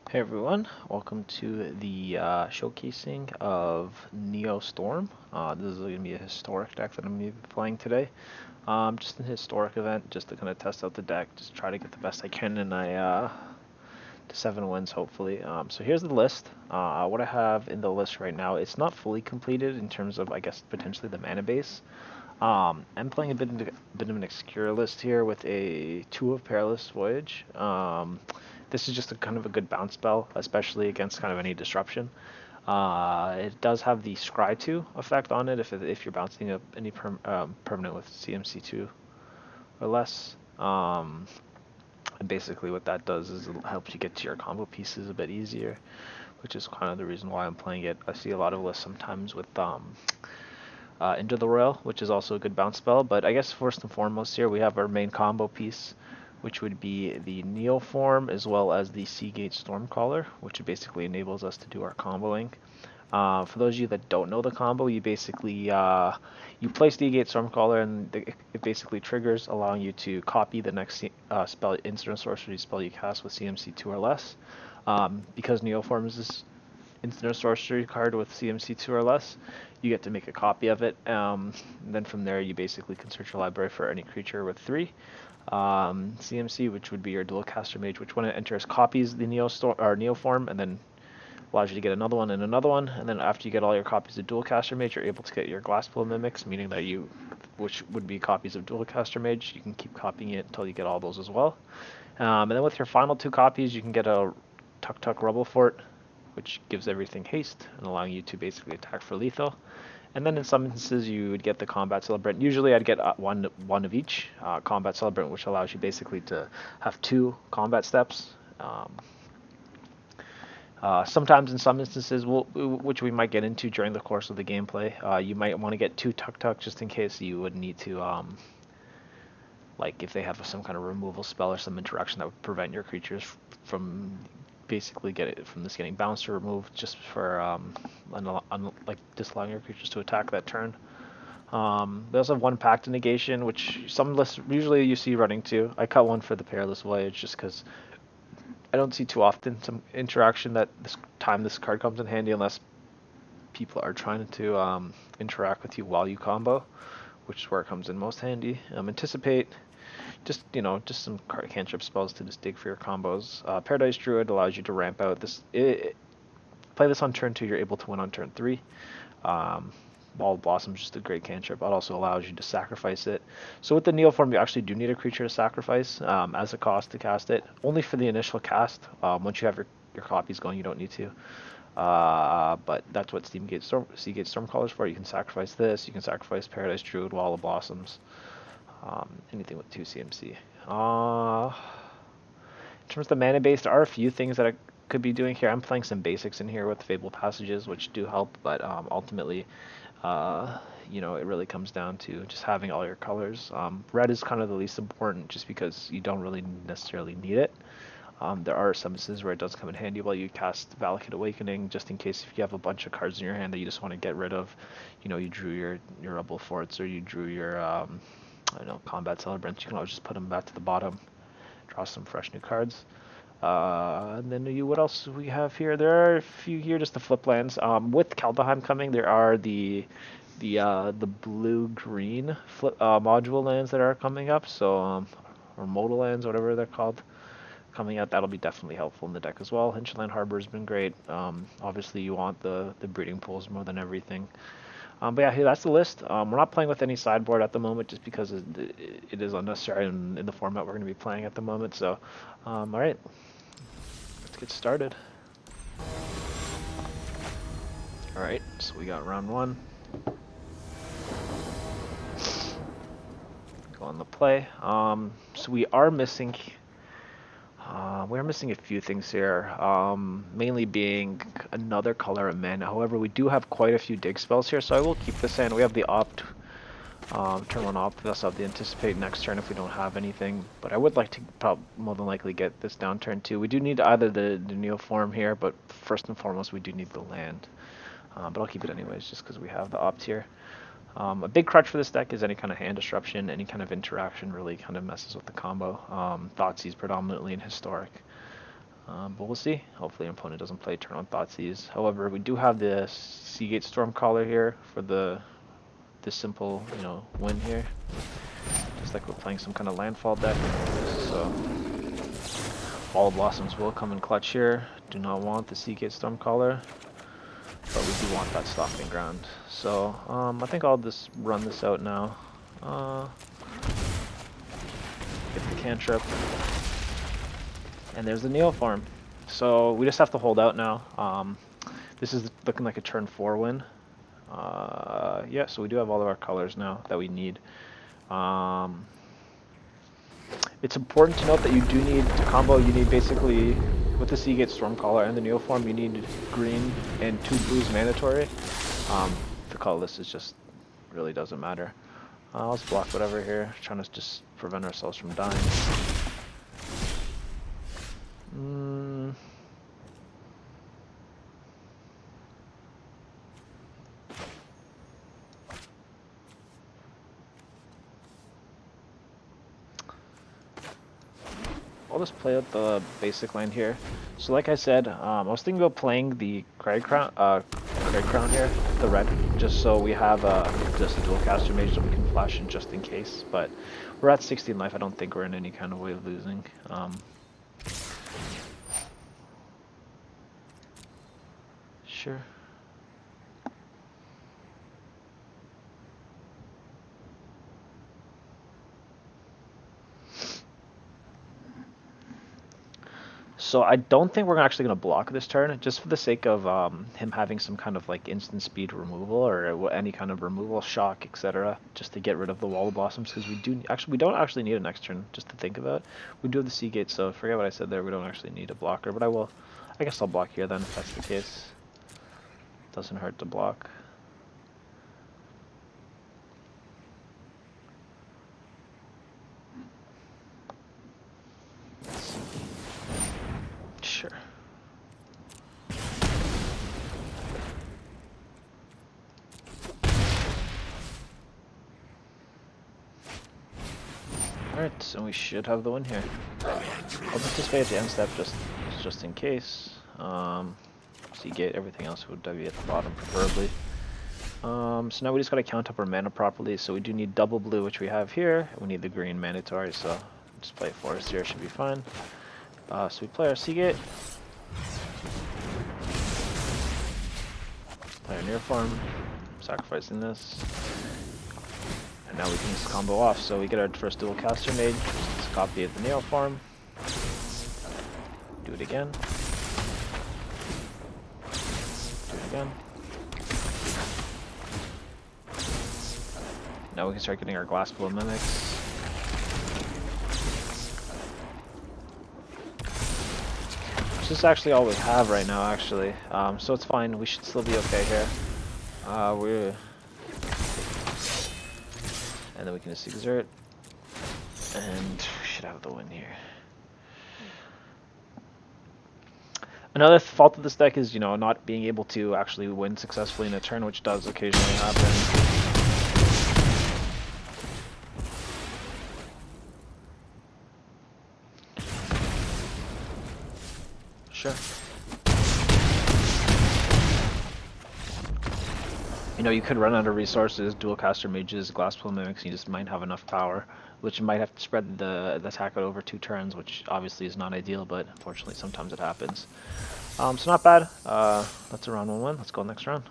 Hey everyone, welcome to the showcasing of Neostorm. This is going to be a historic deck that I'm going to be playing today. Just an historic event, just to kind of test out the deck, just try to get the best I can, and to 7 wins hopefully. So here's the list. What I have in the list right now, it's not fully completed in terms of, I guess, potentially the mana base. I'm playing a bit of an obscure list here with a 2 of Perilous Voyage. This is just a kind of a good bounce spell, especially against kind of any disruption. It does have the Scry 2 effect on it if you're bouncing up any permanent with CMC 2 or less. And basically what that does is it helps you get to your combo pieces a bit easier, which is kind of the reason why I'm playing it. I see a lot of lists sometimes with Into the Royal, which is also a good bounce spell. But I guess first and foremost here we have our main combo piece, which would be the Neoform as well as the Seagate Stormcaller, which basically enables us to do our comboing. For those of you that don't know the combo, you basically you place Seagate Stormcaller and it basically triggers, allowing you to copy the next spell, instant or sorcery spell you cast with CMC 2 or less. Because Neoform is this instant or sorcery card with CMC 2 or less, you get to make a copy of it. Then from there, you basically can search your library for any creature with 3. CMC, which would be your Dualcaster Mage, which when it enters copies the Neoform, and then allows you to get another one and another one. And then after you get all your copies of Dualcaster Mage, you're able to get your Glasspool Mimics, meaning that which would be copies of Dualcaster Mage, you can keep copying it until you get all those as well. And then with your final 2 copies, you can get a Tuk Tuk Rubble Fort, which gives everything haste and allowing you to basically attack for lethal. And then in some instances you would get the Combat Celebrant. Usually I'd get one of each. Combat Celebrant, which allows you basically to have 2 combat steps. Sometimes in some instances, which we might get into during the course of the gameplay, you might want to get 2 Tuk Tuk just in case you would need to, like if they have some kind of removal spell or some interaction that would prevent your creatures from basically from this getting bounced or removed, just for like disallowing your creatures to attack that turn. They also have 1 Pact Negation, which some lists usually you see running 2. I cut 1 for the Perilous Voyage just because I don't see too often some interaction that this card comes in handy unless people are trying to interact with you while you combo, which is where it comes in most handy. Anticipate, just some cantrip spells to just dig for your combos. Paradise Druid allows you to ramp out this. Play this on turn 2, you're able to win on turn 3. Ball of Blossom is just a great cantrip. It also allows you to sacrifice it. So with the Neoform, you actually do need a creature to sacrifice as a cost to cast it. Only for the initial cast. Once you have your copies going, you don't need to. But that's what Seagate Stormcaller is for. You can sacrifice this. You can sacrifice Paradise Druid, Wall of Blossoms. Anything with 2 CMC. In terms of the mana base, there are a few things that I could be doing here. I'm playing some basics in here with Fable Passages, which do help, but ultimately, it really comes down to just having all your colors. Red is kind of the least important just because you don't really necessarily need it. There are some instances where it does come in handy while you cast Valakut Awakening, just in case if you have a bunch of cards in your hand that you just want to get rid of. You drew your Rebel Forts or you drew your Combat Celebrants. You can always just put them back to the bottom, draw some fresh new cards. And then what else we have here? There are a few here just to flip lands. With Kaldheim coming, there are the blue-green flip module lands that are coming up. So or modal lands, whatever they're called, coming out. That'll be definitely helpful in the deck as well. Hinterland Harbor has been great. Obviously, you want the breeding pools more than everything. But yeah, that's the list. We're not playing with any sideboard at the moment just because it is unnecessary in the format we're going to be playing at the moment. So, all right, let's get started. All right, so we got round 1. Go on the play. So we are missing a few things here, mainly being another color of mana. However, we do have quite a few dig spells here, so I will keep this in. We have the Opt, turn 1 Opt. We also have the Anticipate next turn if we don't have anything. But I would like to more than likely get this down turn 2. We do need either the Neoform here, but first and foremost we do need the land. But I'll keep it anyways just because we have the Opt here. A big crutch for this deck is any kind of hand disruption. Any kind of interaction really kind of messes with the combo. Thoughtseize predominantly in Historic. But we'll see. Hopefully your opponent doesn't play turn on Thoughtseize. However, we do have the Seagate Stormcaller here for this simple, win here. Just like we're playing some kind of landfall deck. So Ball of Blossoms will come in clutch here. Do not want the Seagate Stormcaller, but we do want that Stomping Ground. So I think I'll just run this out now. Get the cantrip. And there's the Neoform. So we just have to hold out now. This is looking like a turn 4 win. Yeah, so we do have all of our colors now that we need. It's important to note that you do need to combo. You need basically, with the Seagate Stormcaller and the Neoform, you need green and 2 blues mandatory. The colorless is just really doesn't matter. Let's block whatever here, trying to just prevent ourselves from dying. I'll just play out the basic line here. So like I said, I was thinking about playing the Craig Crown here, the red, just so we have just a Dualcaster Mage that we can flash in just in case. But we're at 16 life. I don't think we're in any kind of way of losing. Sure. So I don't think we're actually going to block this turn, just for the sake of him having some kind of like instant speed removal or any kind of removal, shock, etc., just to get rid of the Wall of Blossoms, because we don't actually need a next turn, just to think about. We do have the Seagate, so forget what I said there, we don't actually need a blocker, but I guess I'll block here then, if that's the case. Doesn't hurt to block. Sure. Alright, so we should have the win here. I'll participate at the end step just in case. Seagate, everything else would be at the bottom preferably. So now we just gotta count up our mana properly, so we do need double blue, which we have here. We need the green mandatory, so just play forest here, should be fine. So we play our Seagate. Play our Neoform, sacrificing this. And now we can just combo off, so we get our first Dualcaster Mage, just copy of the Neoform. Do it again. Do it again. Now we can start getting our Glassblow Mimics. Which is actually all we have right now, actually. So it's fine, we should still be okay here. And then we can just exert. And we should have the win here. Another fault of this deck is, not being able to actually win successfully in a turn, which does occasionally happen. Sure. You could run out of resources, Dualcaster Mages, Glassblow Mimics, you just might have enough power, which you might have to spread the attack out over 2 turns, which obviously is not ideal, but unfortunately sometimes it happens. So not bad. That's a round 1 win. Let's go next round.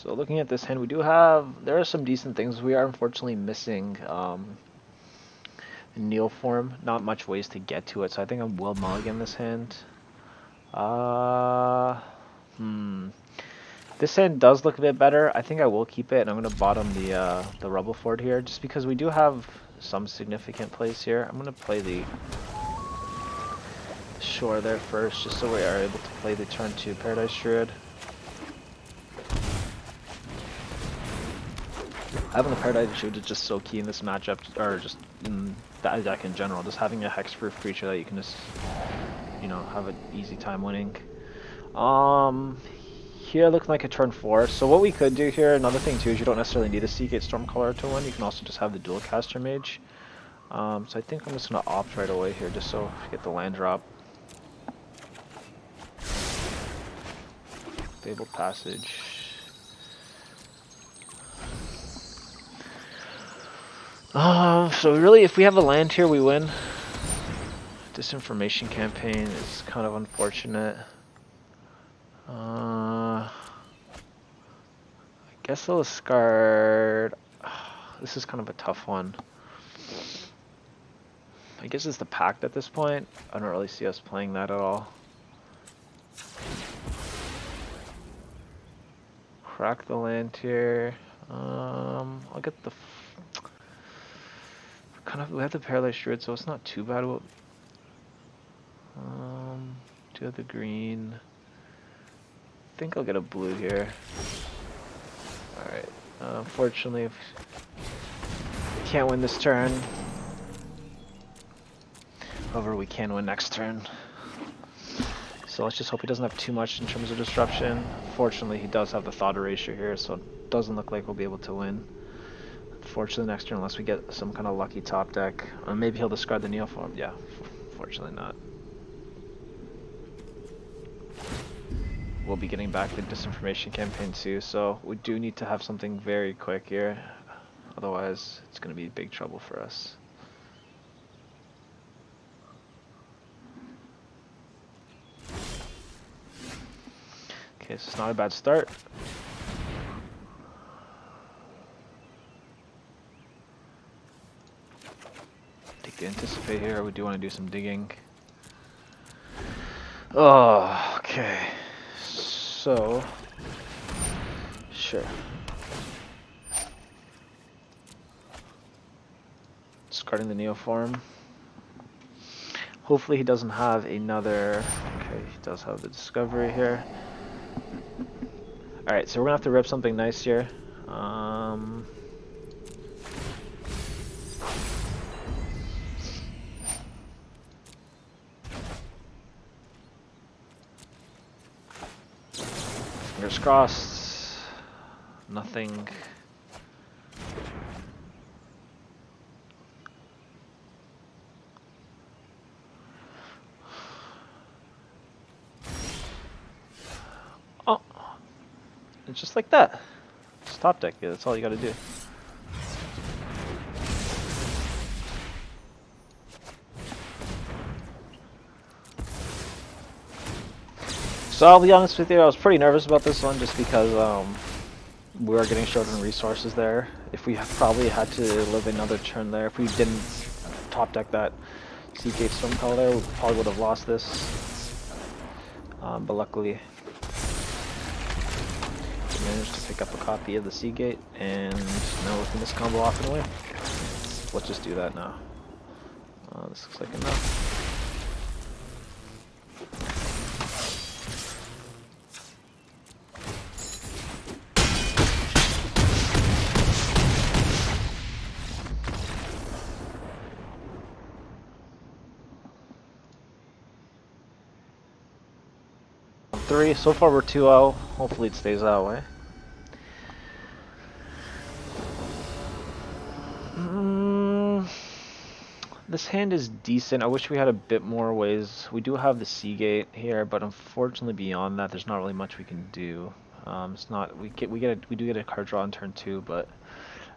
So looking at this hand, there are some decent things. We are unfortunately missing Neoform. Not much ways to get to it, so I think I will mulligan this hand. This hand does look a bit better. I think I will keep it, and I'm going to bottom the Rubble Fort here, just because we do have some significant plays here. I'm going to play the Shore there first, just so we are able to play the turn 2 Paradise Druid. Having the Paradise Druid is just so key in this matchup, or just in that deck in general. Just having a hexproof creature that you can just, have an easy time winning. Here looking like a turn 4. So what we could do here, another thing too, is you don't necessarily need a Seagate Stormcaller to win. You can also just have the Dualcaster Mage. So I think I'm just going to opt right away here just so I get the land drop. Fabled Passage. So really, if we have a land here, we win. Disinformation Campaign is kind of unfortunate. I guess I'll discard. This is kind of a tough one. I guess it's the Pact at this point. I don't really see us playing that at all. Crack the land here. I'll get the. We have the Paralyzed Druid, so it's not too bad. Do have the green. I think I'll get a blue here. Alright. Unfortunately, if we can't win this turn. However, we can win next turn. So let's just hope he doesn't have too much in terms of disruption. Fortunately, he does have the Thought Erasure here, so it doesn't look like we'll be able to win. Unfortunately, next turn, unless we get some kind of lucky top deck. Or maybe he'll discard the Neoform. Yeah, fortunately not. We'll be getting back the Disinformation Campaign too, so we do need to have something very quick here. Otherwise, it's going to be big trouble for us. Okay, so it's not a bad start. Take the Anticipate here. We do want to do some digging. Oh, okay. So, sure. Discarding the Neoform. Hopefully he doesn't have another. Okay, he does have the Discovery here. Alright, so we're gonna have to rip something nice here. Fingers crossed. Nothing. Oh. It's just like that. Just top deck, yeah, that's all you gotta do. So I'll be honest with you, I was pretty nervous about this one just because we were getting short on resources there. If we probably had to live another turn there, if we didn't top deck that Seagate Stormcaller, we probably would have lost this. But luckily, we managed to pick up a copy of the Seagate, and now we can just combo off and win. Let's just do that now. This looks like enough. So far we're 2-0. Hopefully it stays that way. This hand is decent. I wish we had a bit more ways. We do have the Seagate here, but unfortunately beyond that, there's not really much we can do. It's not. We do get a card draw on turn 2, but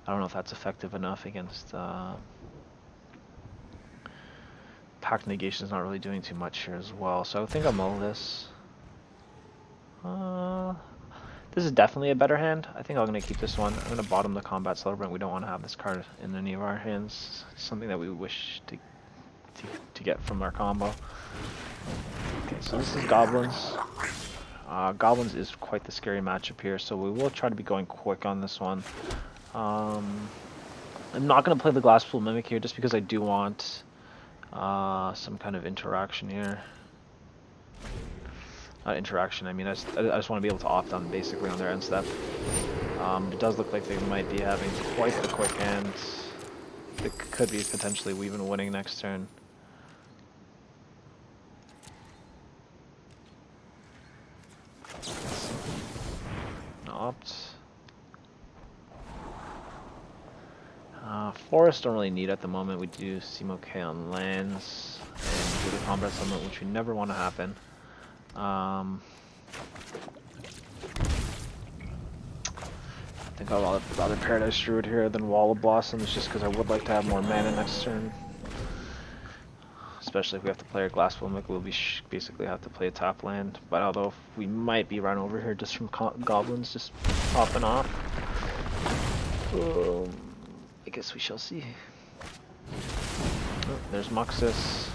I don't know if that's effective enough against. Pact Negation is not really doing too much here as well, so I think I'll mull this. This is definitely a better hand. I think I'm going to keep this one. I'm going to bottom the Combat Celebrant. We don't want to have this card in any of our hands. Something that we wish to get from our combo. Okay, so this is Goblins. Goblins is quite the scary matchup here, so we will try to be going quick on this one. I'm not going to play the Glasspool Mimic here just because I do want some kind of interaction here. Not interaction, I mean, I just want to be able to opt on basically on their end step. It does look like they might be having quite the quick hand. It could be potentially even winning next turn. opt. Forest don't really need at the moment. We do seem okay on lands and do the combat summit, which we never want to happen. I think I'll rather Paradise Druid here than Wall of Blossoms, just because I would like to have more mana next turn. Especially if we have to play a Glassful Mimic, we'll basically have to play a top land. But although we might be run over here just from goblins just popping off. I guess we shall see. Oh, there's Muxus.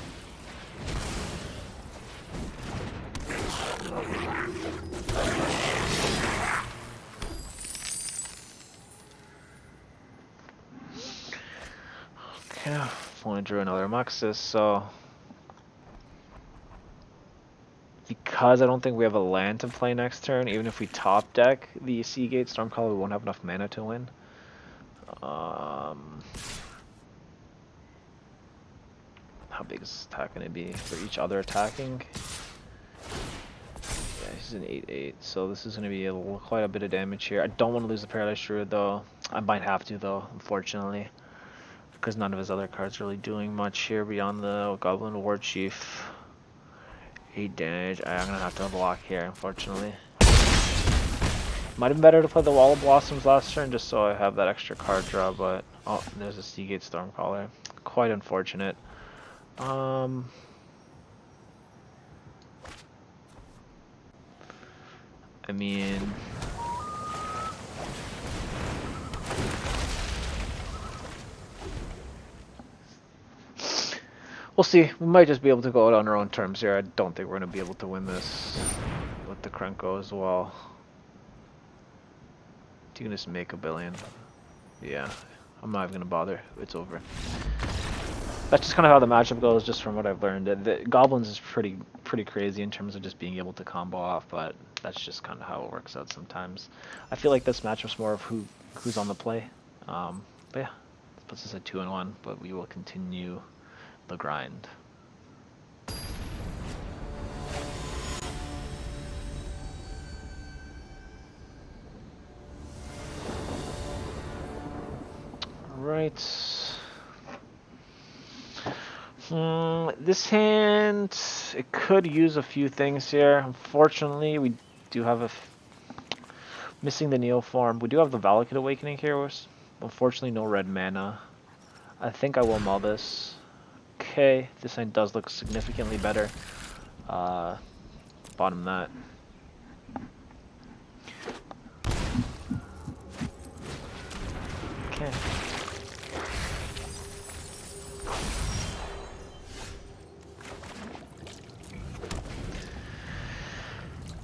Okay, only drew another Muxus, so because I don't think we have a land to play next turn, even if we top deck the Seagate Stormcaller, we won't have enough mana to win. How big is this attack going to be for each other attacking? Yeah, he's an 8/8, so this is going to be quite a bit of damage here. I don't want to lose the Paradise Druid though. I might have to though, unfortunately, because none of his other cards are really doing much here beyond the Goblin War Chief. 8 damage. I'm going to have to block here, unfortunately. Might have been better to play the Wall of Blossoms last turn just so I have that extra card draw, but oh, there's a Seagate Stormcaller. Quite unfortunate. I mean, we'll see. We might just be able to go out on our own terms here. I don't think we're going to be able to win this with the Krenko as well. You can just make a billion. Yeah, I'm not even going to bother. It's over. That's just kind of how the matchup goes, just from what I've learned. The Goblins is pretty crazy in terms of just being able to combo off, but that's just kind of how it works out sometimes. I feel like this matchup's more of who's on the play. But yeah, this puts us at 2-1, but we will continue the grind. Right. This hand, it could use a few things here. Unfortunately, we do have missing the Neoform. We do have the Valakut Awakening here. Unfortunately, no red mana. I think I will mull this. Okay, this hand does look significantly better. Bottom that. Okay.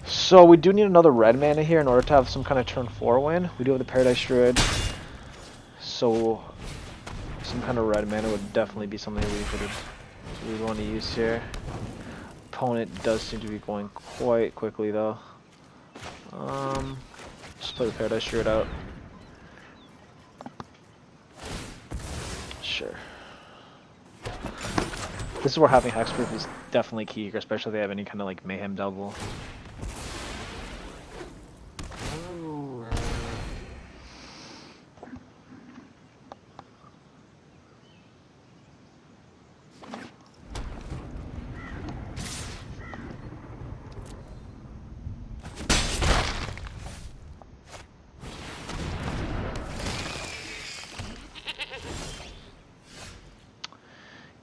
So we do need another red mana here in order to have some kind of turn 4 win. We do have the Paradise Druid, so some kind of red mana would definitely be something we would want to use here. Opponent does seem to be going quite quickly though. Just play the Paradise Druid out. Sure. This is where having Hexproof is definitely key here, especially if they have any kind of like Mayhem double.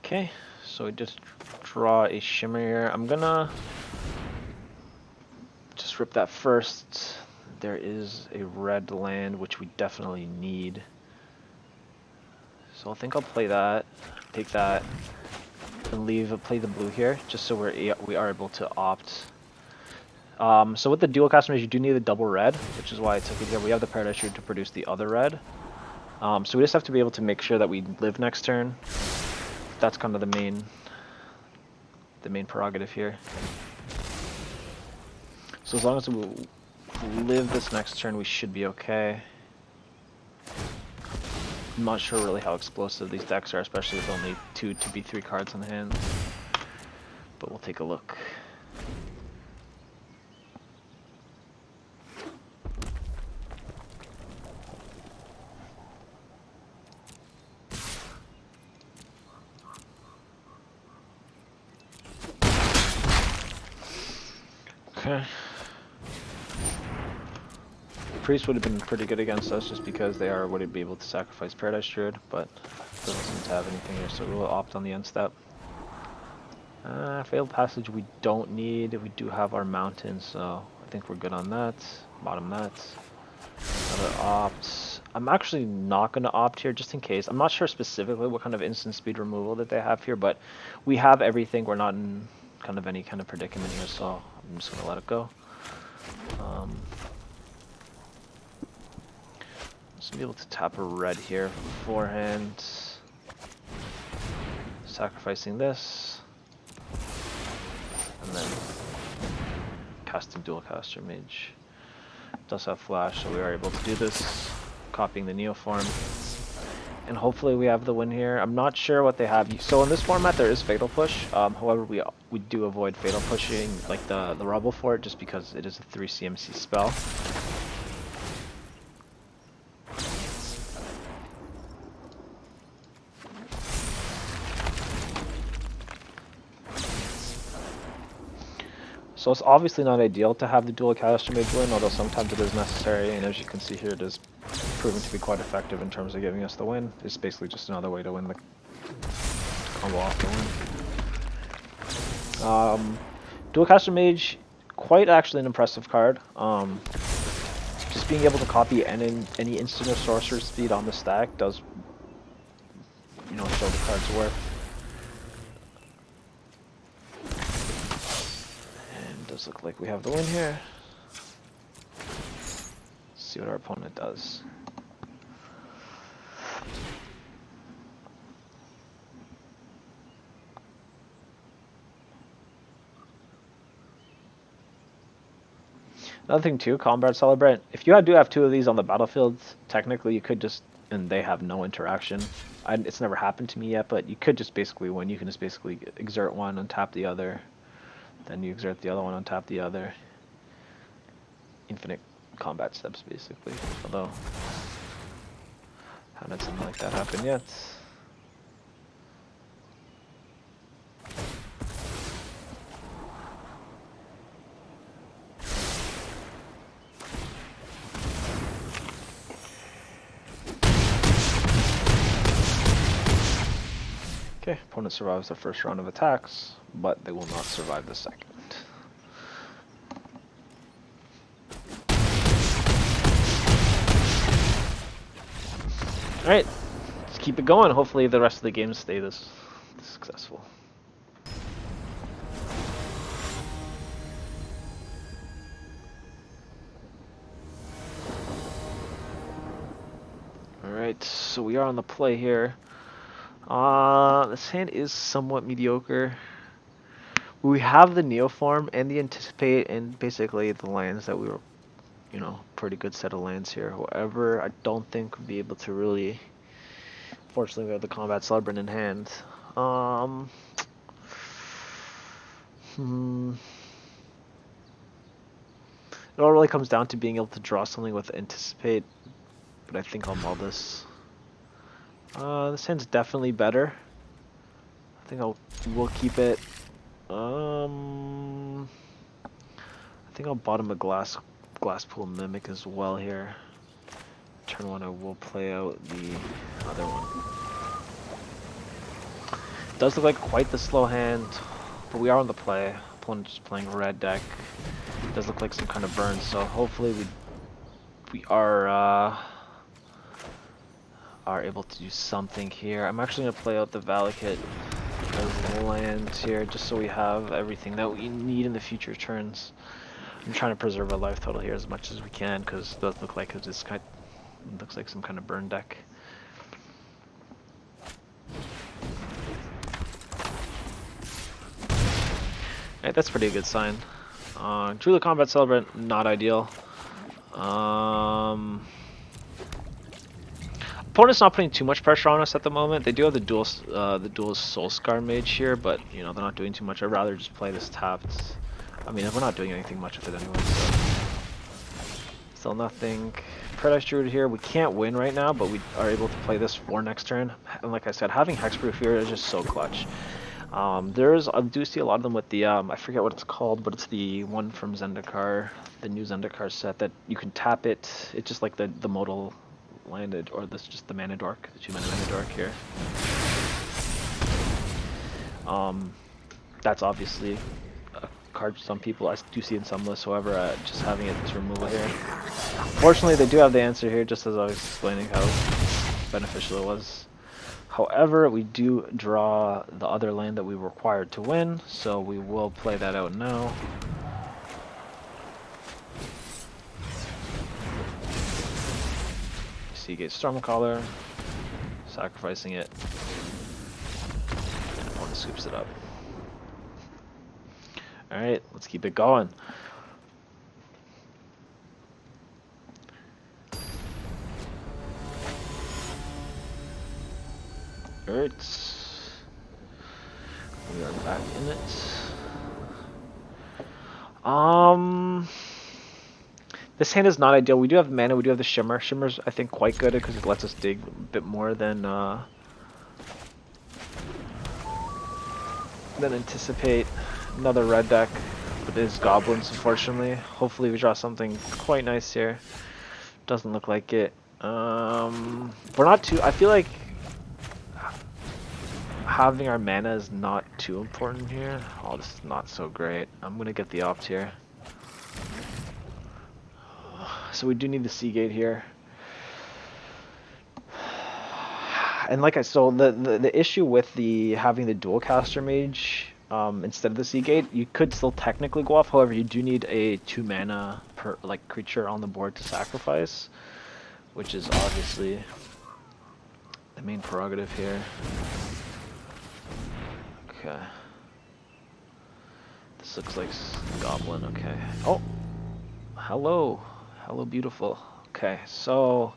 Okay, so we just draw a Shimmer here. I'm gonna just rip that first. There is a red land, which we definitely need. So I think I'll play that, take that, and play the blue here, just so we are able to opt. So with the Dualcaster Mage, you do need the double red, which is why I took it here. We have the Paradise Druid to produce the other red. So we just have to be able to make sure that we live next turn. That's kind of the main prerogative here. So as long as we live this next turn, we should be okay. I'm not sure really how explosive these decks are, especially with only 2 2/3 cards in the hand. But we'll take a look. Okay. Priest would have been pretty good against us just because they would be able to sacrifice Paradise Druid, but doesn't seem to have anything here, so we'll opt on the end step. Failed Passage we don't need. We do have our mountains, so I think we're good on that. Bottom that. Another opt. I'm actually not going to opt here just in case. I'm not sure specifically what kind of instant speed removal that they have here, but we have everything. We're not in kind of any kind of predicament here, so I'm just going to let it go. Just be able to tap a red here beforehand. Sacrificing this. And then casting Dualcaster Mage. Does have flash, so we are able to do this. Copying the Neoform. And hopefully we have the win here. I'm not sure what they have. So in this format there is Fatal Push. However, we do avoid Fatal Pushing like the Rebel for it just because it is a 3 CMC spell. So it's obviously not ideal to have the Dualcaster Mage win, although sometimes it is necessary, and as you can see here, it is proven to be quite effective in terms of giving us the win. It's basically just another way to win the combo off the win. Dualcaster Mage, quite actually an impressive card. Just being able to copy any instant or sorcerer speed on the stack does, show the card's worth. Does look like we have the win here. Let's see what our opponent does. Another thing too, Combat Celebrant. If you do have 2 of these on the battlefield, technically you could just, and they have no interaction. It's never happened to me yet, but you could just basically win. You can just basically exert one and tap the other. Then you exert the other one on top of the other. Infinite combat steps, basically. Although, haven't had something like that happen yet. Okay, opponent survives the first round of attacks, but they will not survive the second. Alright, let's keep it going. Hopefully the rest of the games stay this successful. Alright, so we are on the play here. This hand is somewhat mediocre. We have the Neoform and the Anticipate and basically the lands that we were, pretty good set of lands here. However, I don't think we'll be able to really, fortunately we have the Combat Celebrant in hand. It all really comes down to being able to draw something with Anticipate, but I think I'll mull this. This hand's definitely better. I think we'll keep it. I think I'll bottom a glass pool Mimic as well here. Turn 1 I will play out the other one. It does look like quite the slow hand, but we are on the play. Opponent just playing a red deck. It does look like some kind of burn, so hopefully we are able to do something here. I'm actually going to play out the Valakut as lands here, just so we have everything that we need in the future turns. I'm trying to preserve our life total here as much as we can, because it does look like it looks like some kind of burn deck. Alright, that's pretty good sign. Truly Combat Celebrant, not ideal. Opponent's not putting too much pressure on us at the moment. They do have the dual Soulscar Mage here, but they're not doing too much. I'd rather just play this tapped. I mean, we're not doing anything much with it anyway, so still nothing. Paradise Druid here. We can't win right now, but we are able to play this for next turn. And like I said, having Hexproof here is just so clutch. I do see a lot of them with the I forget what it's called, but it's the one from Zendikar, the new Zendikar set that you can tap it. It's just like the modal landed, or this just the mana dork, the 2 mana mana dork here. That's obviously a card some people I do see in some lists. However, just having it as removal here. Fortunately, they do have the answer here, just as I was explaining how beneficial it was. However, we do draw the other land that we were required to win, so we will play that out now. Seagate Stormcaller, sacrificing it, and opponent scoops it up. Alright, let's keep it going. Alright, we are back in it. This hand is not ideal. We do have mana, we do have the Shimmer. Shimmer's, I think, quite good because it lets us dig a bit more than anticipate. Another red deck, but it is goblins, unfortunately. Hopefully we draw something quite nice here. Doesn't look like it. We're not too... I feel like having our mana is not too important here. Oh, this is not so great. I'm gonna get the opt here. So we do need the Seagate here. And like the issue with having the Dualcaster Mage instead of the Seagate, you could still technically go off. However, you do need a 2 mana per creature on the board to sacrifice, which is obviously the main prerogative here. Okay. This looks like Goblin. Okay. Oh, hello, hello, beautiful. Okay, so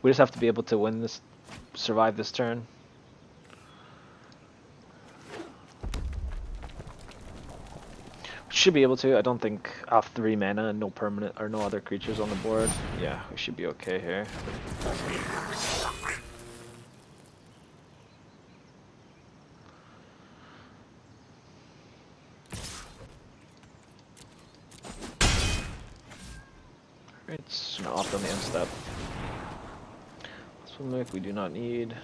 we just have to be able to win this, survive this turn. Should be able to. I don't think off 3 mana, no permanent or no other creatures on the board. Yeah, we should be okay here. Alright, it's gonna opt on the end step. Swimmick we do not need.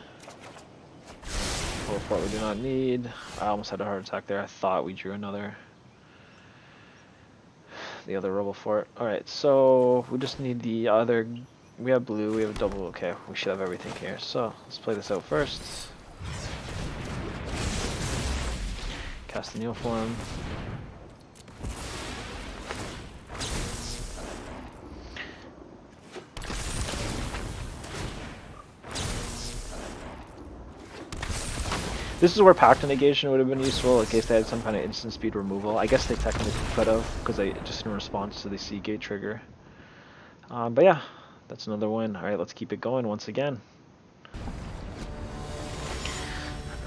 Teleport we do not need. I almost had a heart attack there. I thought we drew the other Rebel Fort. Alright, so we just need the other. We have blue, we have a double. Okay, we should have everything here. So let's play this out first. Cast the Neoform. This is where Pact Negation would have been useful in case they had some kind of instant speed removal. I guess they technically could have, because they just in response to the Seagate trigger. But yeah, that's another win. Alright, let's keep it going once again.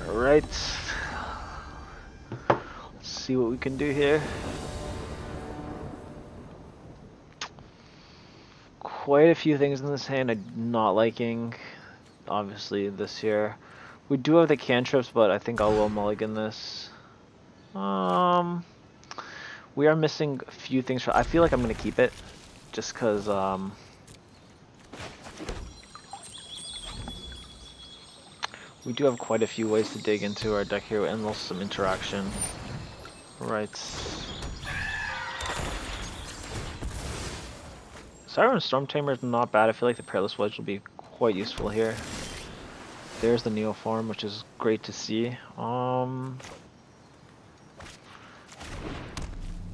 Alright. Let's see what we can do here. Quite a few things in this hand I'm not liking. Obviously, this here. We do have the cantrips, but I think I'll will mulligan this. We are missing a few things. I feel like I'm going to keep it, just because we do have quite a few ways to dig into our deck here, and also some interaction. Right. Siren Storm Tamer is not bad. I feel like the Perilous Wedge will be quite useful here. There's the Neoform, which is great to see. I'm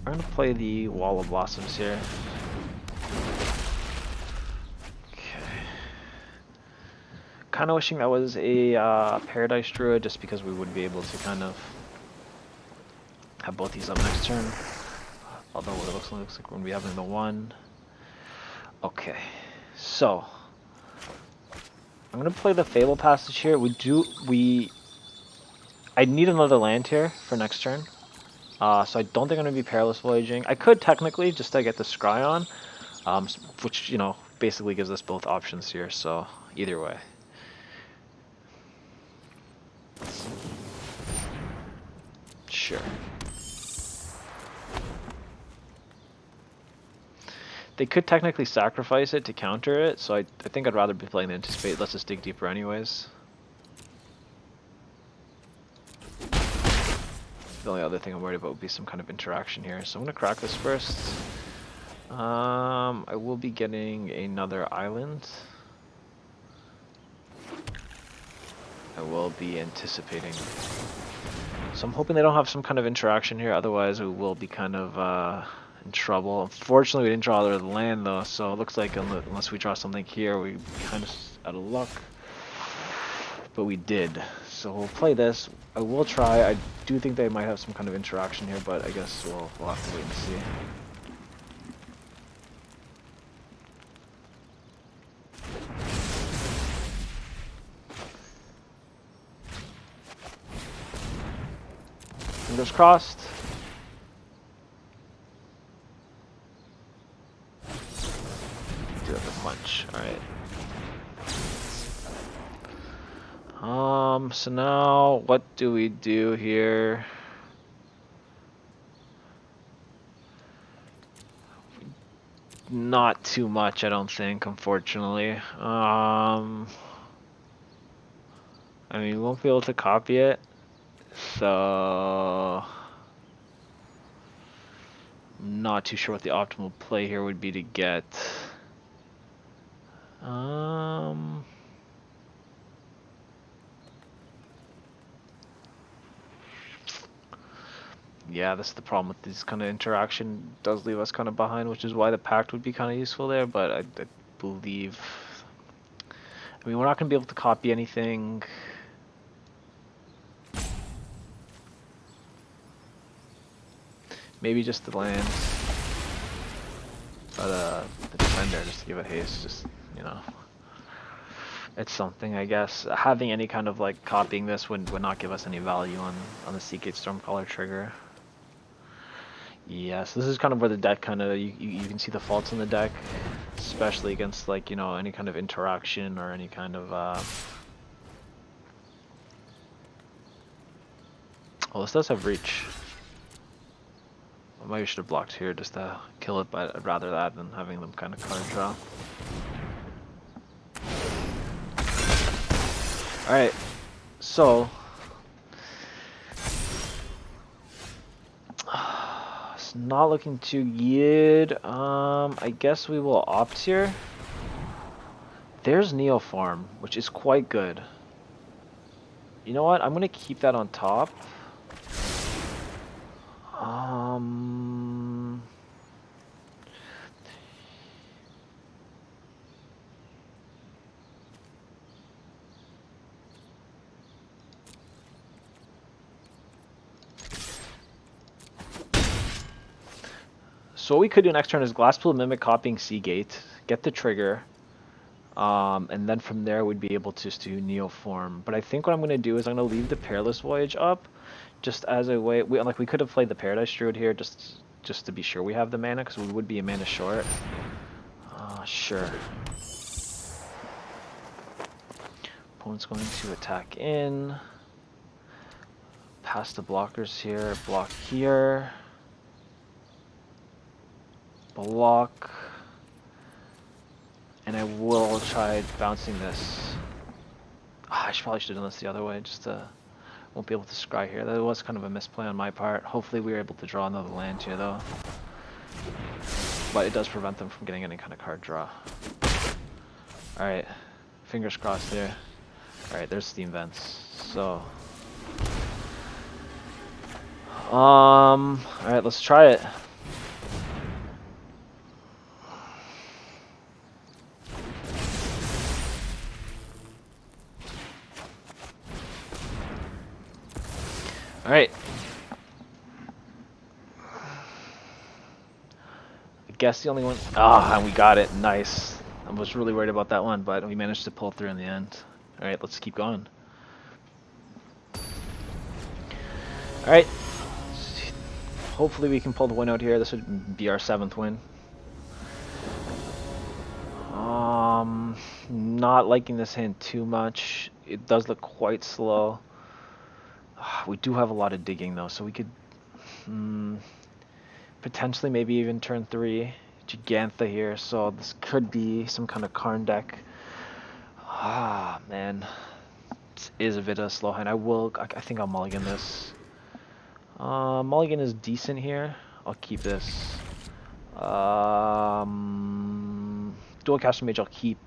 gonna play the Wall of Blossoms here. Okay. Kind of wishing that was a Paradise Druid, just because we would be able to kind of have both these up next turn. Although it looks like we're gonna be having the one. Okay, so I'm gonna play the Fable Passage here. I need another land here for next turn. So I don't think I'm going to be Perilous Voyaging. I could technically, just to get the Scry on, which, you know, basically gives us both options here, so either way. Sure. They could technically sacrifice it to counter it, so I think I'd rather be playing the Anticipate. Let's just dig deeper anyways. The only other thing I'm worried about would be some kind of interaction here. So I'm going to crack this first. I will be getting another island. I will be anticipating. So I'm hoping they don't have some kind of interaction here, otherwise we will be kind of in trouble. Unfortunately, we didn't draw the land though, so it looks like unless we draw something here, we're kind of out of luck. But we did. So we'll play this. I will try. I do think they might have some kind of interaction here, but I guess we'll have to wait and see. Fingers crossed. Do have a punch. Alright. So now what do we do here? Not too much, I don't think, unfortunately. I mean, we won't be able to copy it, so I'm not too sure what the optimal play here would be to get. Yeah, that's the problem with this kind of interaction. Does leave us kind of behind, which is why the pact would be kind of useful there, but I believe... I mean, we're not going to be able to copy anything. Maybe just the land. But the defender, just to give it haste, just, you know. It's something, I guess. Having any kind of, like, copying this would not give us any value on the Seagate Stormcaller trigger. Yes, this is kind of where the deck kind of, you can see the faults in the deck, especially against, like, you know, any kind of interaction or any kind of, well, this does have reach. I maybe should have blocked here just to kill it, but I'd rather that than having them kind of card draw. Alright, so... it's not looking too good. I guess we will opt here. There's Neoform, which is quite good. You know what? I'm gonna keep that on top. So what we could do next turn is Glasspool Mimic copying Seagate, get the trigger, and then from there we'd be able to just do Neoform. But I think what I'm going to do is I'm going to leave the Perilous Voyage up, just as a way. We could have played the Paradise Druid here just to be sure we have the mana, because we would be a mana short. Sure. Opponent's going to attack in. Pass the blockers here. Block here. Block. And I will try bouncing this. I probably should have done this the other way, just won't be able to scry here. That was kind of a misplay on my part. Hopefully we were able to draw another land here though. But it does prevent them from getting any kind of card draw. Alright, fingers crossed there. Alright, there's Steam Vents. So... alright, let's try it. Alright. I guess the only one... Ah, and we got it. Nice. I was really worried about that one, but we managed to pull through in the end. Alright, let's keep going. Alright. Hopefully we can pull the win out here. This would be our 7th win. Not liking this hand too much. It does look quite slow. We do have a lot of digging though, so we could potentially maybe even turn 3 Gigantha here. So this could be some kind of Karn deck. Ah man, this is a bit of a slow hand. I think I'll mulligan this. Mulligan is decent here. I'll keep this. Dualcaster Mage I'll keep.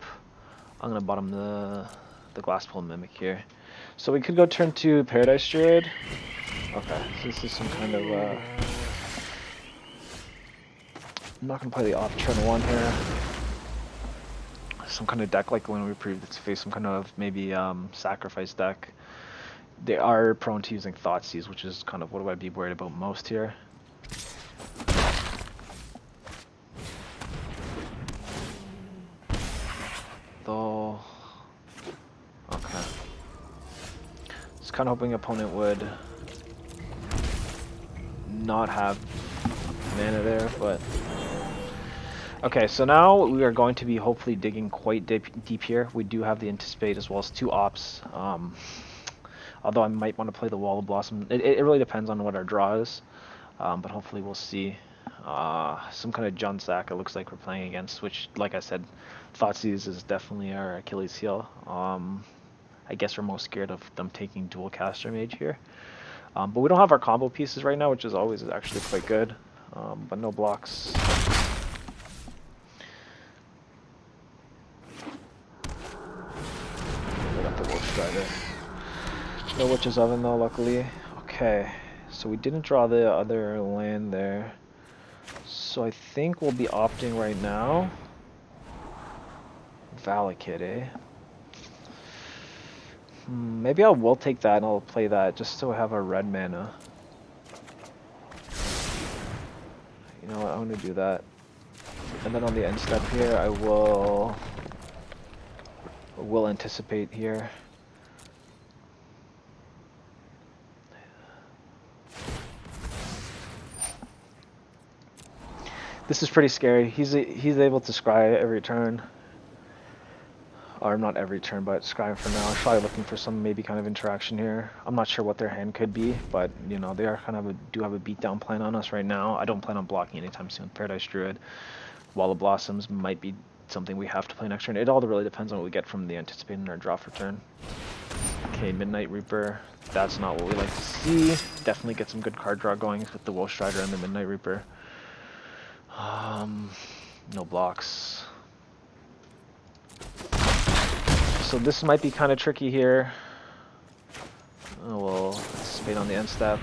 I'm gonna bottom the Glasspool Mimic here. So we could go turn 2 Paradise Druid. Okay, so this is some kind of I'm not gonna play the off turn 1 here. Some kind of deck like when we previously faced some kind of maybe sacrifice deck. They are prone to using Thoughtseize, which is kind of what I'd be worried about most here. Though, okay. Just kind of hoping opponent would not have mana there, but okay. So now we are going to be hopefully digging quite deep here. We do have the Anticipate as well as 2 ops. Although I might want to play the Wall of Blossom. It really depends on what our draw is, but hopefully we'll see. Some kind of Jund Sack it looks like we're playing against, which, like I said, Thoughtseize is definitely our Achilles heel. I guess we're most scared of them taking Dualcaster Mage here. But we don't have our combo pieces right now, which is always actually quite good. But no blocks. We got the Wolf Strider. No Witch's Oven though, luckily. Okay, so we didn't draw the other land there. So I think we'll be opting right now. Valakut, eh? Maybe I will take that and I'll play that just so I have our red mana. You know what, I'm gonna do that. And then on the end step here, I will anticipate here. This is pretty scary. He's able to scry every turn. Or not every turn, but scry for now. I'm probably looking for some maybe kind of interaction here. I'm not sure what their hand could be, but you know, they are kind of do have a beatdown plan on us right now. I don't plan on blocking anytime soon. Paradise Druid, Wall of Blossoms might be something we have to play next turn. It all really depends on what we get from the Anticipated in our draw for turn. Okay, Midnight Reaper. That's not what we like to see. Definitely get some good card draw going with the Wolf Strider and the Midnight Reaper. No blocks. So this might be kind of tricky here. Oh, we'll anticipate on the end step.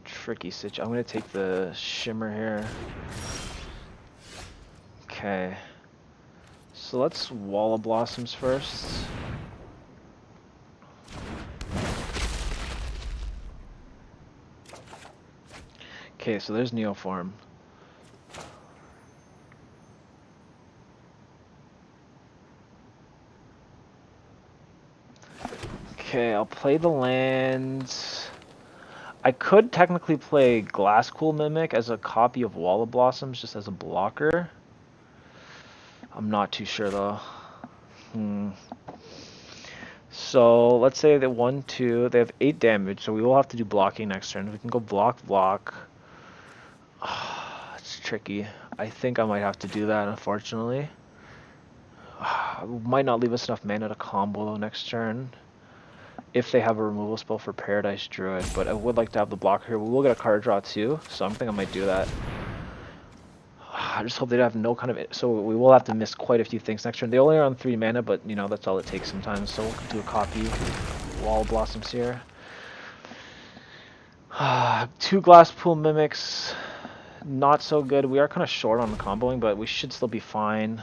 Tricky situation. I'm gonna take the Shimmer here. Okay. So let's Wall of Blossoms first. Okay, so there's Neoform. Okay, I'll play the lands. I could technically play Glasspool Mimic as a copy of Wall of Blossoms, just as a blocker. I'm not too sure though. So let's say that 1, 2, they have 8 damage, so we will have to do blocking next turn. We can go block. It's tricky. I think I might have to do that, unfortunately. Might not leave us enough mana to combo though next turn. If they have a removal spell for Paradise Druid, but I would like to have the blocker here. We will get a card draw too, so I think I might do that. I just hope they have no kind of... So we will have to miss quite a few things next turn. They only are on 3 mana, but you know, that's all it takes sometimes. So we'll do a copy. Wall of Blossoms here. 2 Glasspool Mimics. Not so good. We are kind of short on the comboing, but we should still be fine.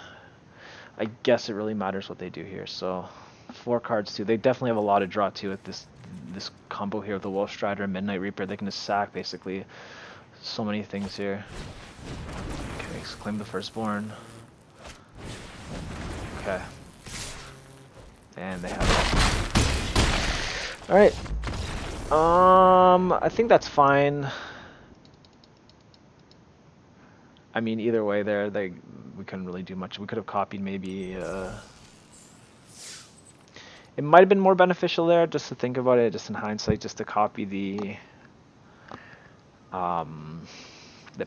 I guess it really matters what they do here. So 4 cards too. They definitely have a lot of draw too with this combo here of the Wolf Strider and Midnight Reaper. They can just sack basically so many things here. Okay, claim the Firstborn. Okay. And they have it. Alright. I think that's fine. I mean, either way there, we couldn't really do much. We could have copied maybe, it might have been more beneficial there, just to think about it, just in hindsight, just to copy the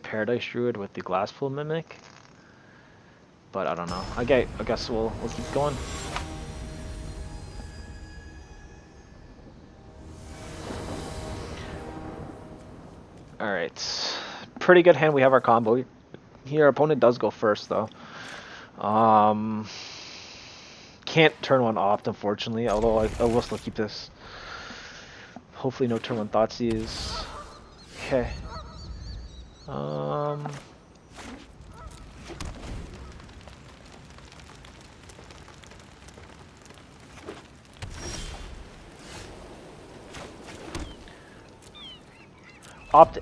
Paradise Druid with the Glasspool Mimic. But I don't know. Okay, I guess we'll keep going. Alright. Pretty good hand. We have our combo here. Our opponent does go first, though. Can't turn one off, unfortunately, although I will still keep this. Hopefully no turn one Thoughtseize. Okay.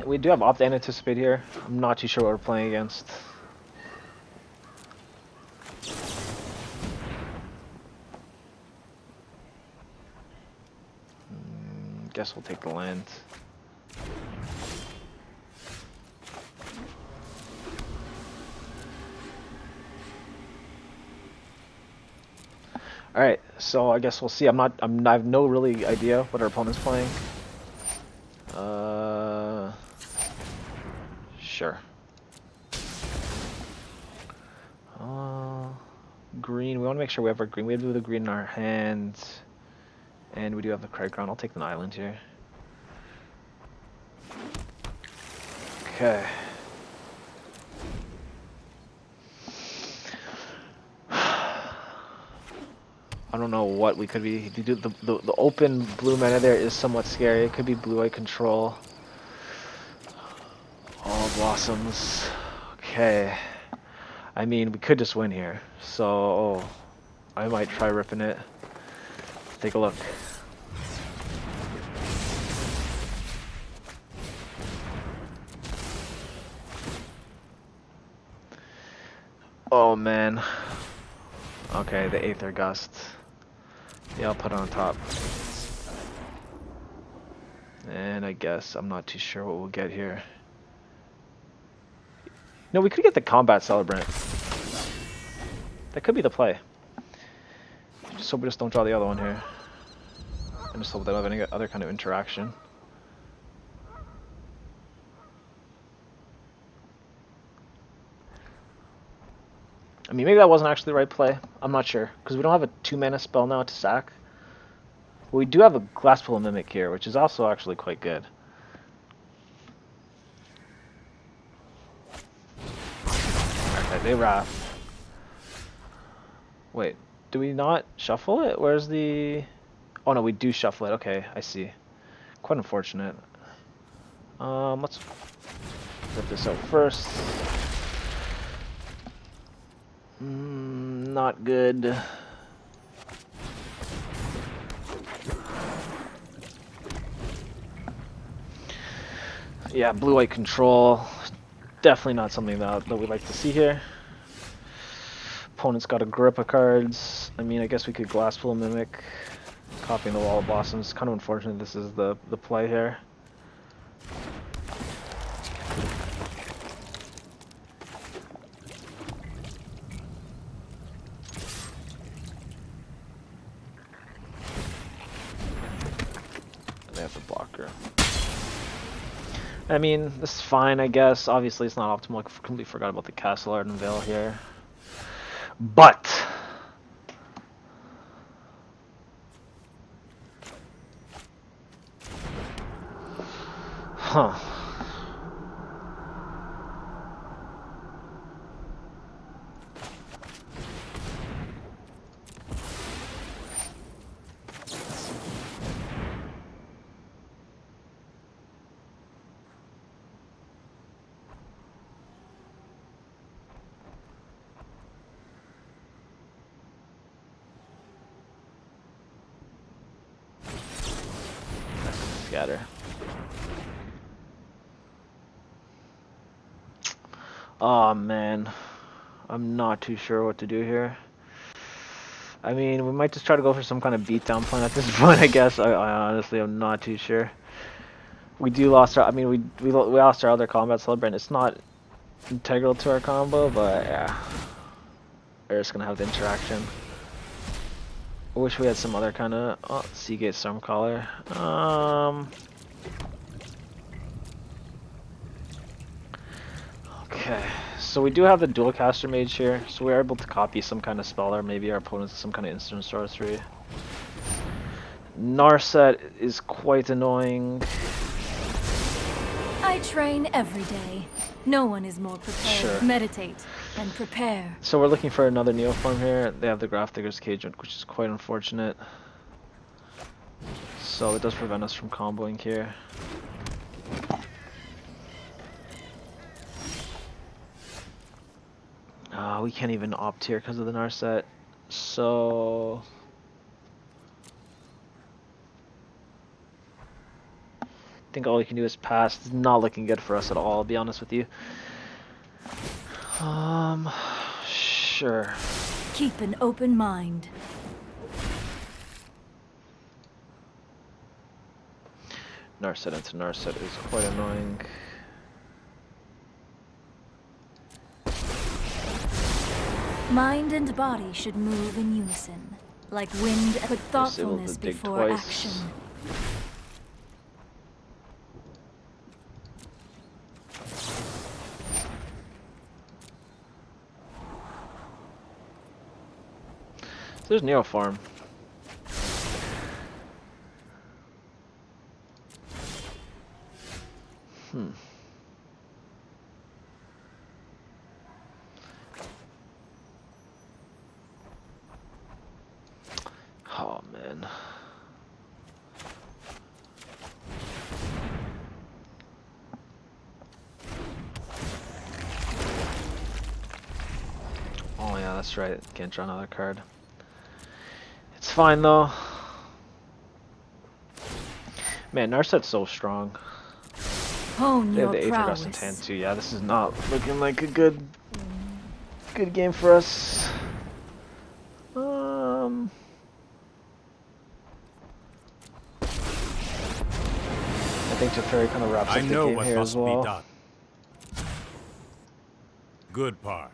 We do have Opt and Anticipate here. I'm not too sure what we're playing against. Guess we'll take the land. All right, so I guess we'll see. I have no really idea what our opponent's playing. Sure. Green. We want to make sure we have our green. We have the green in our hands, and we do have the credit ground. I'll take an island here. Okay. I don't know what we could be. The open blue mana there is somewhat scary. It could be blue-eye control. All blossoms. Okay. I mean, we could just win here. So, I might try ripping it. Take a look. Oh man. Okay, the Aether Gust. Yeah, I'll put it on top. And I guess I'm not too sure what we'll get here. No, we could get the Combat Celebrant. That could be the play. Just hope we just don't draw the other one here. And just hope they don't have any other kind of interaction. I mean, maybe that wasn't actually the right play. I'm not sure. Because we don't have a 2-mana spell now to sack. We do have a Glasspool Mimic here, which is also actually quite good. Okay, they wrath. Wait, do we not shuffle it? Where's the... Oh no, we do shuffle it. Okay, I see. Quite unfortunate. Let's rip this out first. Not good. Yeah, blue-white control. Definitely not something that we like to see here. Opponent's got a grip of cards. I mean, I guess we could Glasspool Mimic. Copying the Wall of Blossoms. Kind of unfortunate this is the play here. They have the blocker. I mean, this is fine, I guess. Obviously, it's not optimal. I completely forgot about the Castle Ardenvale here. But... Huh. Scatter. Oh man, I'm not too sure what to do here. I mean, we might just try to go for some kind of beatdown plan at this point, I guess. I honestly am not too sure. We lost our, I mean, we lost our other combat celebrant. It's not integral to our combo, but yeah. We're just gonna have the interaction. I wish we had some other kind of, oh, Seagate Stormcaller. Okay, so we do have the Dualcaster Mage here, so we're able to copy some kind of spell, or maybe our opponent's some kind of instant sorcery. Narset is quite annoying. I train every day. No one is more prepared. Sure. Meditate and prepare. So we're looking for another Neoform here. They have the Grafdigger's Cage, which is quite unfortunate. So it does prevent us from comboing here. We can't even opt here because of the Narset. So I think all we can do is pass. It's not looking good for us at all, I'll be honest with you. Sure. Keep an open mind. Narset into Narset is quite annoying. Mind and body should move in unison, like wind. Put thoughtfulness before action. So there's Neoform. Oh man. Oh yeah, that's right. Can't draw another card. It's fine though. Man, Narset's so strong. They have the Aethergust in hand too. Yeah, this is not looking like a good game for us. I think Teferi kind of wraps up the game here as well. Done. Good part.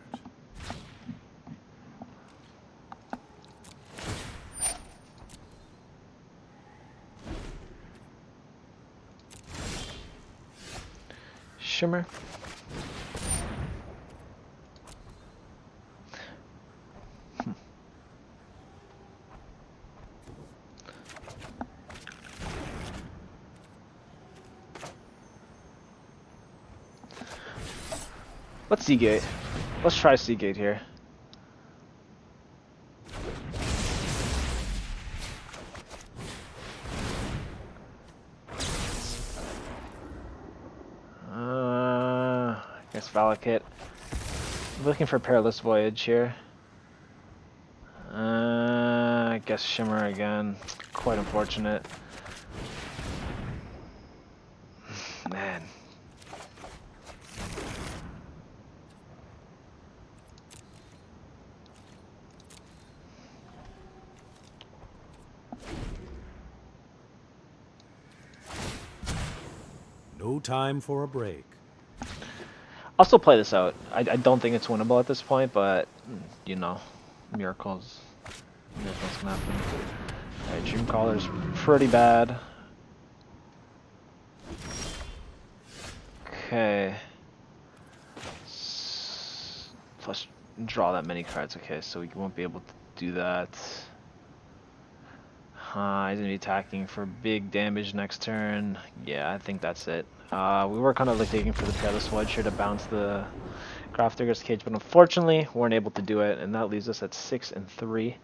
Shimmer. Let's Seagate. Let's try Seagate here. I guess Valakut. Looking for Perilous Voyage here. I guess Shimmer again. Quite unfortunate. Man. No time for a break. I'll still play this out. I don't think it's winnable at this point, but you know, miracles can happen. Alright, Dreamcaller's pretty bad. Okay. Plus draw that many cards. Okay, so we won't be able to do that. He's gonna be attacking for big damage next turn. Yeah, I think that's it. We were kind of like taking for the Perilous Voyage here to bounce the Grafdigger's Cage, but unfortunately weren't able to do it, and that leaves us at 6 and 3.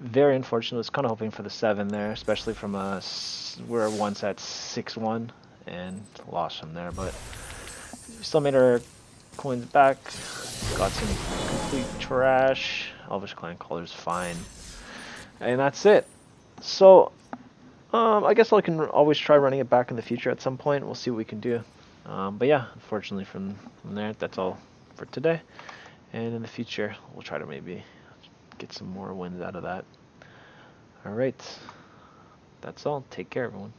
Very unfortunate. I was kind of hoping for the 7 there, especially from we're once at 6-1 and lost from there, but we still made our coins back. Got some complete trash. Elvish Clan Caller's fine, and that's it. So, I guess I can always try running it back in the future at some point. We'll see what we can do. But yeah, unfortunately from there, that's all for today. And in the future, we'll try to maybe get some more wins out of that. Alright, that's all. Take care, everyone.